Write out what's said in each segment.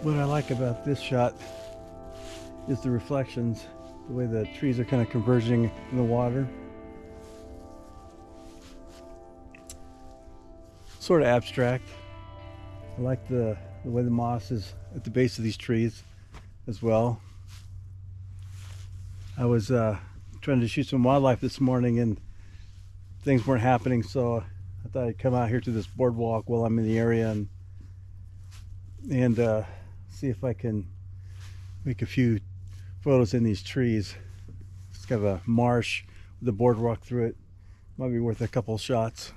What I like about this shot is the reflections, the way the trees are kind of converging in the water. Sort of abstract. I like the way the moss is at the base of these trees as well. I was trying to shoot some wildlife this morning and things weren't happening, so I thought I'd come out here to this boardwalk while I'm in the area and see if I can make a few photos in these trees. It's got a marsh with a boardwalk through it. Might be worth a couple shots.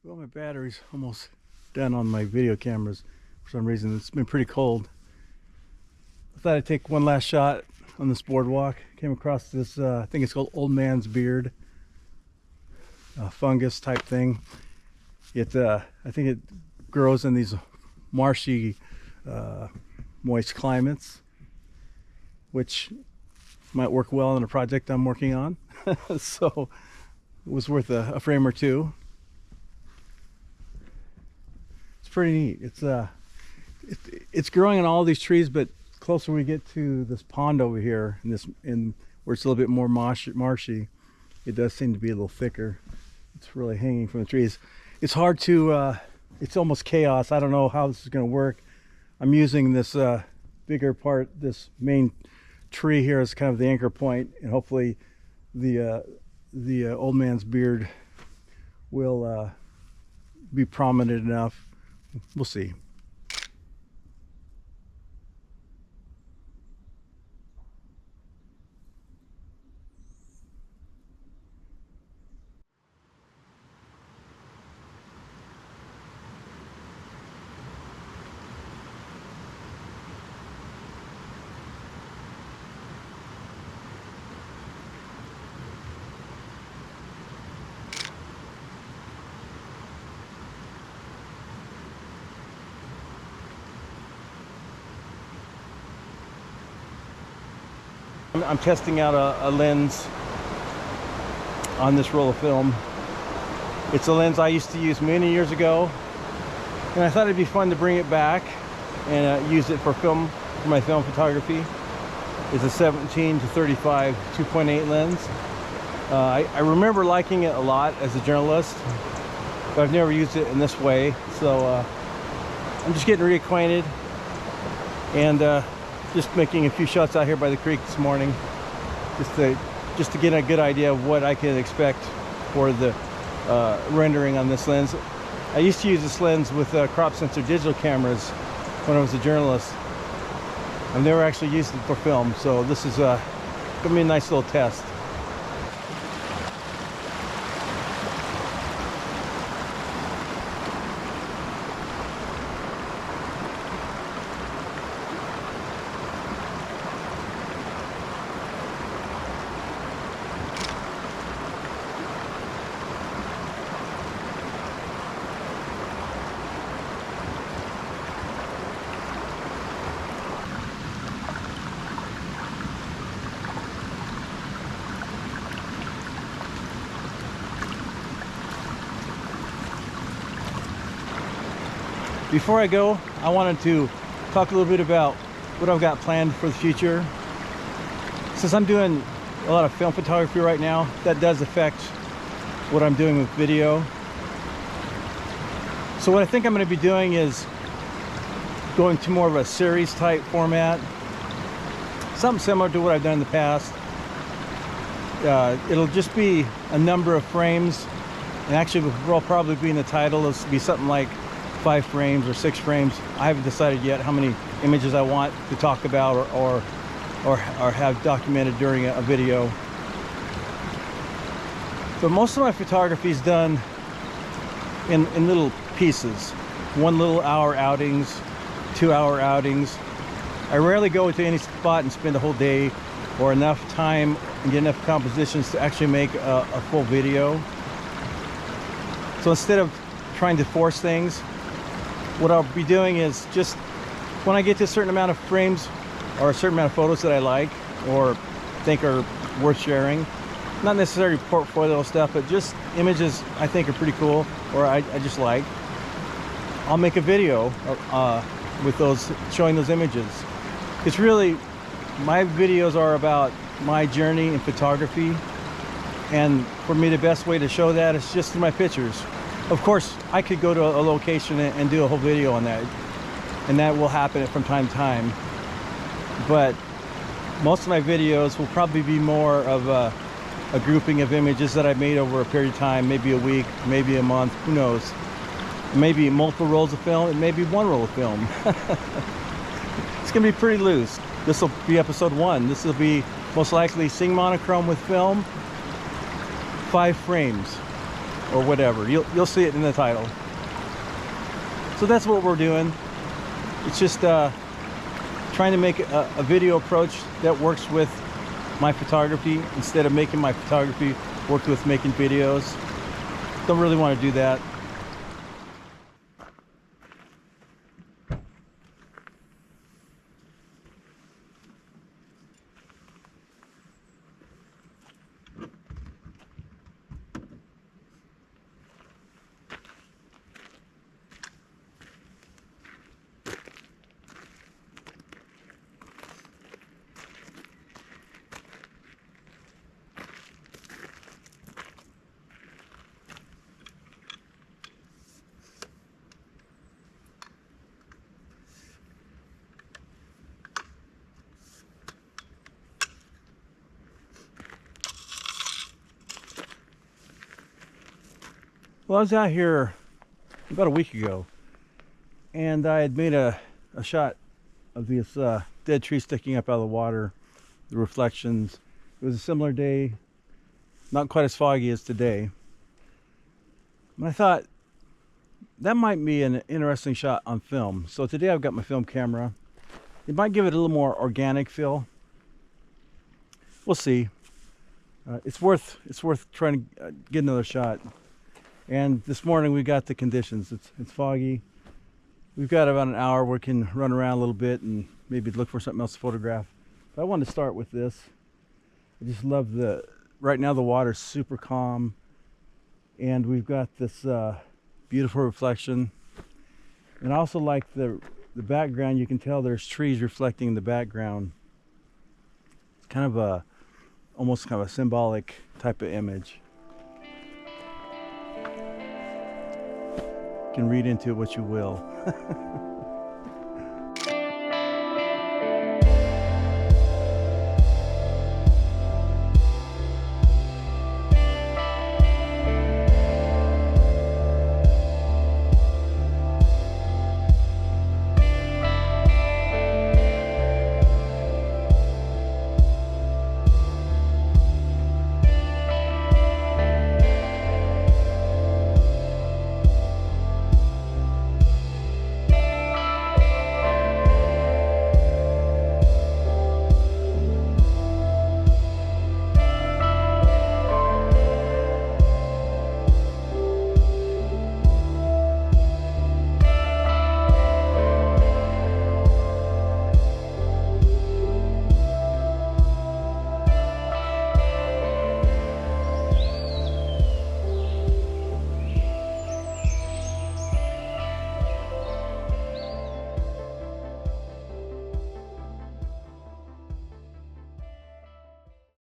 Well, my battery's almost done on my video cameras. For some reason, it's been pretty cold. I thought I'd take one last shot on this boardwalk. Came across this, I think it's called Old Man's Beard. Fungus type thing. I think it grows in these marshy, moist climates, which might work well in a project I'm working on. So it was worth a frame or two. Pretty neat. It's growing in all these trees, but closer we get to this pond over here, in where it's a little bit more marshy, it does seem to be a little thicker. It's really hanging from the trees. It's hard to. It's almost chaos. I don't know how this is going to work. I'm using this bigger part, this main tree here, as kind of the anchor point, and hopefully the old man's beard will be prominent enough. We'll see. I'm testing out a lens on this roll of film. It's a lens I used to use many years ago, and I thought it'd be fun to bring it back and use it for my film photography. It's a 17 to 35 2.8 lens. I remember liking it a lot as a journalist, but I've never used it in this way, so I'm just getting reacquainted and just making a few shots out here by the creek this morning, just to get a good idea of what I can expect for the rendering on this lens. I used to use this lens with crop sensor digital cameras when I was a journalist. I've never actually used it for film, so this is gonna be a nice little test. Before I go, I wanted to talk a little bit about what I've got planned for the future. Since I'm doing a lot of film photography right now, that does affect what I'm doing with video. So what I think I'm going to be doing is going to more of a series type format, something similar to what I've done in the past. It'll just be a number of frames, and actually will probably be in the title. It'll be something like 5 frames or 6 frames. I haven't decided yet how many images I want to talk about or have documented during a video. But most of my photography is done in little pieces. 1 little hour outings, 2 hour outings. I rarely go to any spot and spend a whole day or enough time and get enough compositions to actually make a full video. So instead of trying to force things, what I'll be doing is just when I get to a certain amount of frames or a certain amount of photos that I like or think are worth sharing, not necessarily portfolio stuff, but just images I think are pretty cool or I just like, I'll make a video with those, showing those images. It's really, my videos are about my journey in photography, and for me the best way to show that is just through my pictures. Of course I could go to a location and do a whole video on that, and that will happen from time to time, but most of my videos will probably be more of a grouping of images that I've made over a period of time, maybe a week, maybe a month, who knows. Maybe multiple rolls of film, and maybe one roll of film. It's gonna be pretty loose. This will be episode 1. This will be most likely seeing monochrome with film, 5 frames or whatever. You'll see it in the title. So that's what we're doing. It's just trying to make a video approach that works with my photography instead of making my photography work with making videos. Don't really want to do that. Well, I was out here about a week ago, and I had made a shot of this dead tree sticking up out of the water, the reflections. It was a similar day, not quite as foggy as today. And I thought that might be an interesting shot on film. So today I've got my film camera. It might give it a little more organic feel. We'll see. It's worth trying to get another shot. And this morning we got the conditions. It's foggy. We've got about an hour where we can run around a little bit and maybe look for something else to photograph. But I wanted to start with this. I just love right now the water's super calm, and we've got this beautiful reflection. And I also like the background. You can tell there's trees reflecting in the background. It's kind of almost kind of a symbolic type of image. You can read into it what you will.